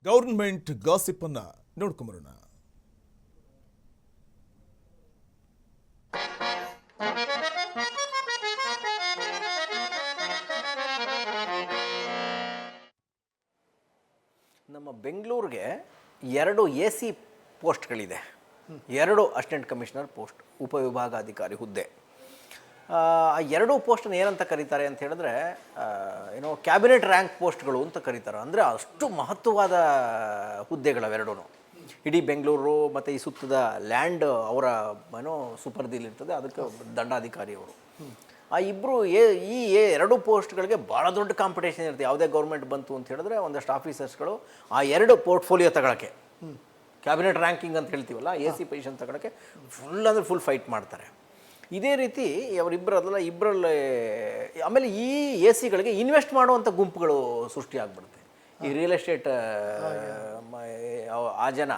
Government gossip ಅನ್ನ ನೋಡ್ಕೊಂಬರೋಣ. ನಮ್ಮ ಬೆಂಗಳೂರಿಗೆ 2 AC ಪೋಸ್ಟ್ಗಳಿದೆ, 2 ಅಸಿಸ್ಟೆಂಟ್ ಕಮಿಷನರ್ ಪೋಸ್ಟ್, ಉಪವಿಭಾಗಾಧಿಕಾರಿ ಹುದ್ದೆ. ಆ 2 ಪೋಸ್ಟನ್ನು ಏನಂತ ಕರೀತಾರೆ ಅಂತ ಹೇಳಿದ್ರೆ ಏನೋ ಕ್ಯಾಬಿನೆಟ್ ರ್ಯಾಂಕ್ ಪೋಸ್ಟ್ಗಳು ಅಂತ ಕರೀತಾರೆ. ಅಂದರೆ ಅಷ್ಟು ಮಹತ್ವವಾದ ಹುದ್ದೆಗಳವೆರಡೂ. ಇಡೀ ಬೆಂಗಳೂರು ಮತ್ತು ಈ ಸುತ್ತದ ಲ್ಯಾಂಡ್ ಅವರ ಏನೋ ಸುಪರ್ದಿಲಿರ್ತದೆ, ಅದಕ್ಕೆ ದಂಡಾಧಿಕಾರಿಯವರು. ಆ ಇಬ್ಬರು ಈ 2 ಪೋಸ್ಟ್ಗಳಿಗೆ ಭಾಳ ದೊಡ್ಡ ಕಾಂಪಿಟೇಷನ್ ಇರುತ್ತೆ. ಯಾವುದೇ ಗೌರ್ಮೆಂಟ್ ಬಂತು ಅಂತ ಹೇಳಿದ್ರೆ ಒಂದಷ್ಟು ಆಫೀಸರ್ಸ್ಗಳು ಆ 2 ಪೋರ್ಟ್ಫೋಲಿಯೋ ತಗೊಳ್ಳೋಕ್ಕೆ, ಕ್ಯಾಬಿನೆಟ್ ರ್ಯಾಂಕಿಂಗ್ ಅಂತ ಹೇಳ್ತೀವಲ್ಲ, AC ಪೊಸಿಷನ್ ತಗೊಳ್ಳೋಕ್ಕೆ ಫುಲ್ ಫೈಟ್ ಮಾಡ್ತಾರೆ. ಇದೇ ರೀತಿ ಅವರಿಬ್ಬರಲ್ಲ, ಇಬ್ಬರಲ್ಲಿ ಆಮೇಲೆ ಈ ACಗಳಿಗೆ ಇನ್ವೆಸ್ಟ್ ಮಾಡುವಂಥ ಗುಂಪುಗಳು ಸೃಷ್ಟಿಯಾಗ್ಬಿಡುತ್ತೆ. ಈ ರಿಯಲ್ ಎಸ್ಟೇಟ್ ಆ ಜನ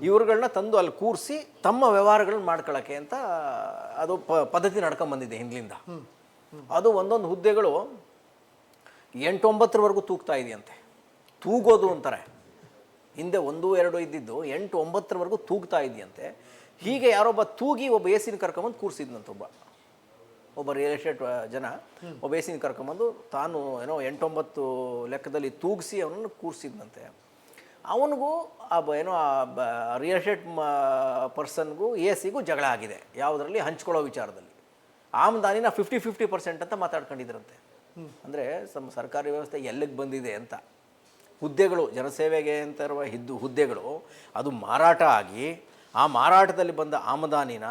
ಇವ್ರುಗಳನ್ನ ತಂದು ಅಲ್ಲಿ ಕೂರಿಸಿ ತಮ್ಮ ವ್ಯವಹಾರಗಳನ್ನ ಮಾಡ್ಕೊಳ್ಳೋಕ್ಕೆ ಅಂತ ಅದು ಪದ್ಧತಿ ನಡ್ಕೊಂಬಂದಿದೆ ಹಿಂದಿನಿಂದ. ಅದು ಒಂದೊಂದು ಹುದ್ದೆಗಳು 8-9ವರೆಗೂ ತೂಗ್ತಾ ಇದೆಯಂತೆ. ತೂಗೋದು ಅಂತಾರೆ. ಹಿಂದೆ 1-2 ಇದ್ದಿದ್ದು 8-9ವರೆಗೂ ತೂಗ್ತಾ ಇದೆಯಂತೆ. ಹೀಗೆ ಯಾರೊಬ್ಬ ತೂಗಿ ಒಬ್ಬ ACನ ಕರ್ಕೊಂಬಂದು ಕೂರಿಸಿದ್ನಂತ. ಒಬ್ಬ ರಿಯಲ್ ಎಸ್ಟೇಟ್ ಜನ ಒಬ್ಬ ACನ ಕರ್ಕೊಂಬಂದು ತಾನು ಏನೋ 8-9 ಲೆಕ್ಕದಲ್ಲಿ ತೂಗಿಸಿ ಅವನನ್ನು ಕೂರಿಸಿದ್ನಂತೆ. ಅವನಿಗೂ ಏನೋ ರಿಯಲ್ ಎಸ್ಟೇಟ್ ಪರ್ಸನ್ಗೂ ACಗೂ ಜಗಳ ಆಗಿದೆ, ಯಾವುದರಲ್ಲಿ ಹಂಚ್ಕೊಳ್ಳೋ ವಿಚಾರದಲ್ಲಿ. ಆಮದಾನಿನ 50-50% ಅಂತ ಮಾತಾಡ್ಕೊಂಡಿದ್ರಂತೆ. ಅಂದರೆ ಸರ್ಕಾರಿ ವ್ಯವಸ್ಥೆ ಎಲ್ಲಿಗೆ ಬಂದಿದೆ ಅಂತ. ಹುದ್ದೆಗಳು ಜನಸೇವೆಗೆ ಅಂತ ಇರುವ ಹುದ್ದೆಗಳು ಅದು ಮಾರಾಟ ಆಗಿ ಆ ಮಾರಾಟದಲ್ಲಿ ಬಂದ ಆಮದಾನಿನ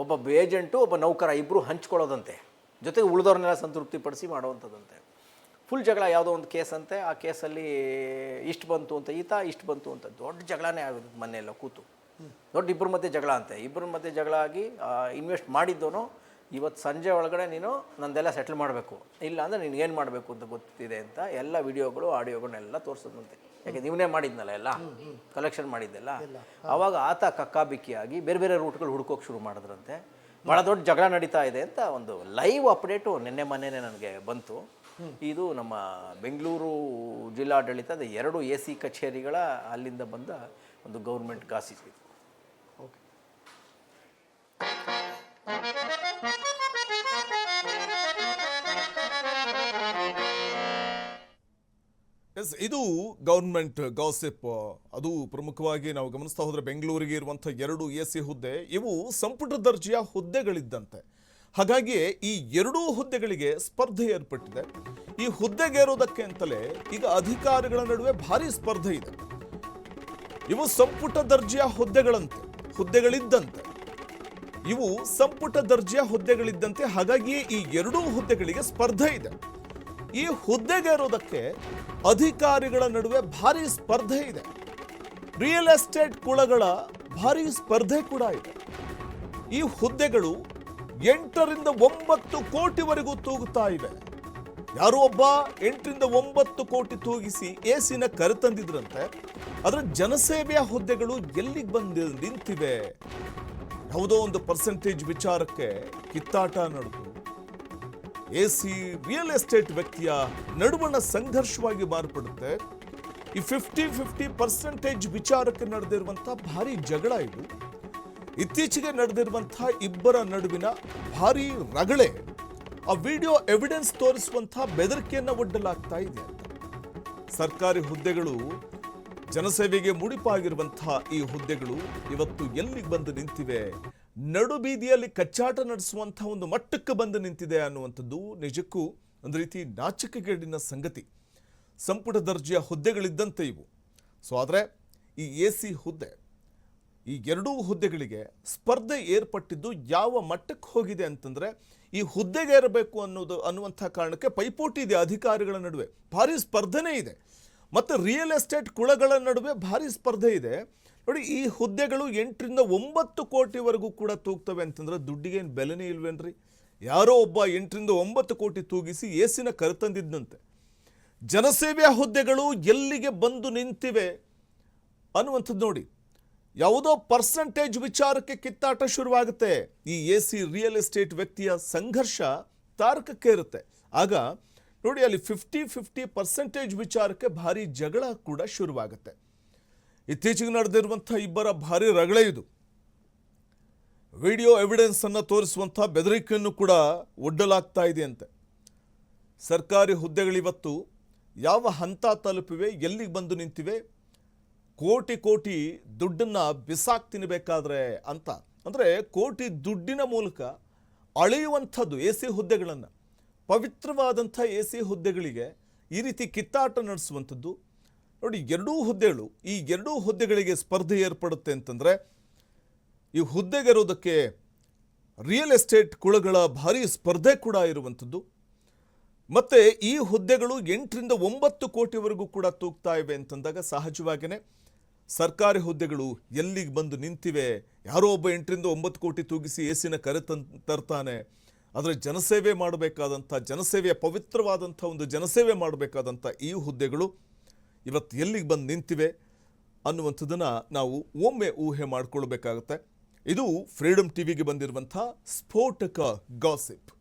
ಒಬ್ಬ ಏಜೆಂಟು ಒಬ್ಬ ನೌಕರ ಇಬ್ಬರು ಹಂಚ್ಕೊಳ್ಳೋದಂತೆ, ಜೊತೆಗೆ ಉಳಿದವ್ರನ್ನೆಲ್ಲ ಸಂತೃಪ್ತಿಪಡಿಸಿ ಮಾಡುವಂಥದ್ದಂತೆ. ಫುಲ್ ಜಗಳ. ಯಾವುದೋ ಒಂದು ಕೇಸ್ ಅಂತೆ, ಆ ಕೇಸಲ್ಲಿ ಇಷ್ಟು ಬಂತು ಅಂತ ಈತ, ಇಷ್ಟು ಬಂತು ಅಂತ ದೊಡ್ಡ ಜಗಳನೇ ಆಗೋದು. ಮನೆಯೆಲ್ಲ ಕೂತು ದೊಡ್ಡ ಇಬ್ಬರ ಮಧ್ಯೆ ಜಗಳ ಅಂತೆ. ಇಬ್ಬರ ಮಧ್ಯೆ ಜಗಳ ಆಗಿ ಇನ್ವೆಸ್ಟ್ ಮಾಡಿದ್ದೋನು ಇವತ್ತು ಸಂಜೆ ಒಳಗಡೆ ನೀನು ನಂದೆಲ್ಲ ಸೆಟ್ಲ್ ಮಾಡಬೇಕು, ಇಲ್ಲ ಅಂದರೆ ನೀನು ಏನು ಮಾಡಬೇಕು ಅಂತ ಗೊತ್ತಿದೆ ಅಂತ ಎಲ್ಲ ವಿಡಿಯೋಗಳು ಆಡಿಯೋಗಳನ್ನೆಲ್ಲ ತೋರಿಸೋದಂತೆ. ಯಾಕೆ ನೀವೇ ಮಾಡಿದ್ನಲ್ಲ, ಎಲ್ಲ ಕಲೆಕ್ಷನ್ ಮಾಡಿದ್ದೆಲ್ಲ. ಆವಾಗ ಆತ ಕಕ್ಕಾಬಿಕ್ಕಿಯಾಗಿ ಬೇರೆ ಬೇರೆ ರೂಟ್ಗಳು ಹುಡ್ಕೋಕೆ ಶುರು ಮಾಡಿದ್ರಂತೆ. ಭಾಳ ದೊಡ್ಡ ಜಗಳ ನಡೀತಾ ಇದೆ ಅಂತ ಒಂದು ಲೈವ್ ಅಪ್ಡೇಟು ಮೊನ್ನೆ ನನಗೆ ಬಂತು. ಇದು ನಮ್ಮ ಬೆಂಗಳೂರು ಜಿಲ್ಲಾಡಳಿತದ 2 AC ಕಚೇರಿಗಳ ಅಲ್ಲಿಂದ ಬಂದ ಒಂದು ಗೌರ್ಮೆಂಟ್ ಗಾಸಿಪ್ ಇದು. ಓಕೆ, ಇದು ಗವರ್ನಮೆಂಟ್ ಗಾಸಿಪ್. ಅದು ಪ್ರಮುಖವಾಗಿ ನಾವು ಗಮನಿಸ್ತಾ ಹೋದರೆ ಬೆಂಗಳೂರಿಗೆ ಇರುವಂಥ 2 AC ಹುದ್ದೆ ಇವು ಸಂಪುಟ ದರ್ಜೆಯ ಹುದ್ದೆಗಳಿದ್ದಂತೆ. ಹಾಗಾಗಿ ಈ 2 ಹುದ್ದೆಗಳಿಗೆ ಸ್ಪರ್ಧೆ ಏರ್ಪಟ್ಟಿದೆ. ಈ ಹುದ್ದೆಗೇರೋದಕ್ಕೆ ಅಂತಲೇ ಈಗ ಅಧಿಕಾರಿಗಳ ನಡುವೆ ಭಾರಿ ಸ್ಪರ್ಧೆ ಇದೆ. ಇವು ಸಂಪುಟ ದರ್ಜೆಯ ಹುದ್ದೆಗಳಿದ್ದಂತೆ. ಇವು ಸಂಪುಟ ದರ್ಜೆಯ ಹುದ್ದೆಗಳಿದ್ದಂತೆ. ಹಾಗಾಗಿ ಈ 2 ಹುದ್ದೆಗಳಿಗೆ ಸ್ಪರ್ಧೆ ಇದೆ. ಈ ಹುದ್ದೆಗೇರೋದಕ್ಕೆ ಅಧಿಕಾರಿಗಳ ನಡುವೆ ಭಾರಿ ಸ್ಪರ್ಧೆ ಇದೆ. ರಿಯಲ್ ಎಸ್ಟೇಟ್ ಕುಳಗಳ ಭಾರಿ ಸ್ಪರ್ಧೆ ಕೂಡ ಇದೆ. ಈ ಹುದ್ದೆಗಳು 8-9 ಕೋಟಿವರೆಗೂ ತೂಗುತ್ತಾ ಇವೆ. ಯಾರೋ ಒಬ್ಬ 8-9 ಕೋಟಿ ತೂಗಿಸಿ ACನ ಕರೆತಂದಿದ್ರಂತೆ. ಅದರ ಜನಸೇವೆಯ ಹುದ್ದೆಗಳು ಎಲ್ಲಿಗೆ ಬಂದು ನಿಂತಿವೆ? ಯಾವುದೋ ಒಂದು ಪರ್ಸೆಂಟೇಜ್ ವಿಚಾರಕ್ಕೆ ಕಿತ್ತಾಟ ನಡೆದು AC ರಿಯಲ್ ಎಸ್ಟೇಟ್ ವ್ಯಕ್ತಿಯ ನಡುವಣ ಸಂಘರ್ಷವಾಗಿ ಮಾರ್ಪಡುತ್ತೆ. ಈ 50-50% ವಿಚಾರಕ್ಕೆ ನಡೆದಿರುವಂತಹ ಭಾರಿ ಜಗಳ ಇದು. ಇತ್ತೀಚೆಗೆ ನಡೆದಿರುವಂತಹ ಇಬ್ಬರ ನಡುವಿನ ಭಾರಿ ರಗಳೆ ಆ ವಿಡಿಯೋ ಎವಿಡೆನ್ಸ್ ತೋರಿಸುವಂತಹ ಬೆದರಿಕೆಯನ್ನು ಒಡ್ಡಲಾಗ್ತಾ ಇದೆ ಅಂತ. ಸರ್ಕಾರಿ ಹುದ್ದೆಗಳು, ಜನಸೇವೆಗೆ ಮುಡಿಪಾಗಿರುವಂತಹ ಈ ಹುದ್ದೆಗಳು ಇವತ್ತು ಎಲ್ಲಿಗೆ ಬಂದು ನಿಂತಿವೆ? ನಡು ಬೀದಿಯಲ್ಲಿ ಕಚ್ಚಾಟ ನಡೆಸುವಂತಹ ಒಂದು ಮಟ್ಟಕ್ಕೆ ಬಂದು ನಿಂತಿದೆ ಅನ್ನುವಂಥದ್ದು ನಿಜಕ್ಕೂ ಒಂದು ರೀತಿ ನಾಚಿಕೆಗೇಡಿನ ಸಂಗತಿ. ಸಂಪುಟ ದರ್ಜೆಯ ಹುದ್ದೆಗಳಿದ್ದಂತೆ ಇವು. ಸೊ ಆದರೆ ಈ AC ಹುದ್ದೆ, ಈ 2 ಹುದ್ದೆಗಳಿಗೆ ಸ್ಪರ್ಧೆ ಏರ್ಪಟ್ಟಿದ್ದು ಯಾವ ಮಟ್ಟಕ್ಕೆ ಹೋಗಿದೆ ಅಂತಂದರೆ, ಈ ಹುದ್ದೆಗೆ ಏರಬೇಕು ಅನ್ನುವಂಥ ಕಾರಣಕ್ಕೆ ಪೈಪೋಟಿ ಇದೆ ಅಧಿಕಾರಿಗಳ ನಡುವೆ. ಭಾರಿ ಸ್ಪರ್ಧೆನೇ ಇದೆ. ಮತ್ತು ರಿಯಲ್ ಎಸ್ಟೇಟ್ ಕುಳಗಳ ನಡುವೆ ಭಾರಿ ಸ್ಪರ್ಧೆ ಇದೆ. ನೋಡಿ, ಈ ಹುದ್ದೆಗಳು 8-9 ಕೋಟಿವರೆಗೂ ಕೂಡ ತೂಗ್ತವೆ ಅಂತಂದ್ರೆ ದುಡ್ಡಿಗೇನು ಬೆಲೆನೇ ಇಲ್ವೇನ್ರಿ? ಯಾರೋ ಒಬ್ಬ 8-9 ಕೋಟಿ ತೂಗಿಸಿ ACನ ಕರೆತಂದಿದ್ದಂತೆ. ಜನಸೇವೆಯ ಹುದ್ದೆಗಳು ಎಲ್ಲಿಗೆ ಬಂದು ನಿಂತಿವೆ ಅನ್ನುವಂಥದ್ದು ನೋಡಿ. ಯಾವುದೋ ಪರ್ಸೆಂಟೇಜ್ ವಿಚಾರಕ್ಕೆ ಕಿತ್ತಾಟ ಶುರುವಾಗುತ್ತೆ. ಈ AC ರಿಯಲ್ ಎಸ್ಟೇಟ್ ವ್ಯಕ್ತಿಯ ಸಂಘರ್ಷ ತಾರಕಕ್ಕೆ ಇರುತ್ತೆ. ಆಗ ನೋಡಿ ಅಲ್ಲಿ 50-50% ವಿಚಾರಕ್ಕೆ ಭಾರಿ ಜಗಳ ಕೂಡ ಶುರುವಾಗುತ್ತೆ. ಇತ್ತೀಚೆಗೆ ನಡೆದಿರುವಂಥ ಇಬ್ಬರ ಭಾರಿ ರಗಳೆ ಇದು. ವಿಡಿಯೋ ಎವಿಡೆನ್ಸ್ ಅನ್ನು ತೋರಿಸುವಂಥ ಬೆದರಿಕೆಯನ್ನು ಕೂಡ ಒಡ್ಡಲಾಗ್ತಾ ಇದೆ ಅಂತೆ. ಸರ್ಕಾರಿ ಹುದ್ದೆಗಳಿವತ್ತು ಯಾವ ಹಂತ ತಲುಪಿವೆ, ಎಲ್ಲಿಗೆ ಬಂದು ನಿಂತಿವೆ, ಕೋಟಿ ದುಡ್ಡನ್ನು ಬಿಸಾಕ್ತೀನಿ ಬೇಕಾದ್ರೆ ಅಂತ, ಅಂದರೆ ಕೋಟಿ ದುಡ್ಡಿನ ಮೂಲಕ ಅಳೆಯುವಂಥದ್ದು ಎ ಸಿ ಹುದ್ದೆಗಳನ್ನು, ಪವಿತ್ರವಾದಂಥ ಎ ಸಿ ಹುದ್ದೆಗಳಿಗೆ ಈ ರೀತಿ ಕಿತ್ತಾಟ ನಡೆಸುವಂಥದ್ದು. ನೋಡಿ, ಈ ಎರಡೂ ಹುದ್ದೆಗಳಿಗೆ ಸ್ಪರ್ಧೆ ಏರ್ಪಡುತ್ತೆ ಅಂತಂದರೆ ಈ ಹುದ್ದೆಗಿರೋದಕ್ಕೆ ರಿಯಲ್ ಎಸ್ಟೇಟ್ ಕುಳಗಳ ಭಾರಿ ಸ್ಪರ್ಧೆ ಕೂಡ ಇರುವಂಥದ್ದು. ಮತ್ತು ಈ ಹುದ್ದೆಗಳು 8-9 ಕೋಟಿವರೆಗೂ ಕೂಡ ತೂಗ್ತಾ ಇವೆ ಅಂತಂದಾಗ ಸಹಜವಾಗಿಯೇ ಸರ್ಕಾರಿ ಹುದ್ದೆಗಳು ಎಲ್ಲಿಗೆ ಬಂದು ನಿಂತಿವೆ, ಯಾರೋ ಒಬ್ಬ 8-9 ಕೋಟಿ ತೂಗಿಸಿ ಎಸಿನ ತರ್ತಾನೆ, ಆದರೆ ಜನಸೇವೆ ಮಾಡಬೇಕಾದಂಥ, ಜನಸೇವೆಯ ಪವಿತ್ರವಾದಂಥ ಒಂದು ಜನಸೇವೆ ಮಾಡಬೇಕಾದಂಥ ಈ ಹುದ್ದೆಗಳು ಇವತ್ತು ಎಲ್ಲಿಗೆ ಬಂದು ನಿಂತಿವೆ ಅನ್ನುವಂಥದ್ದನ್ನು ನಾವು ಒಮ್ಮೆ ಊಹೆ ಮಾಡಿಕೊಳ್ಬೇಕಾಗತ್ತೆ. ಇದು ಫ್ರೀಡಮ್ ಟಿವಿಗೆ ಬಂದಿರುವಂಥ ಸ್ಫೋಟಕ ಗಾಸಿಪ್.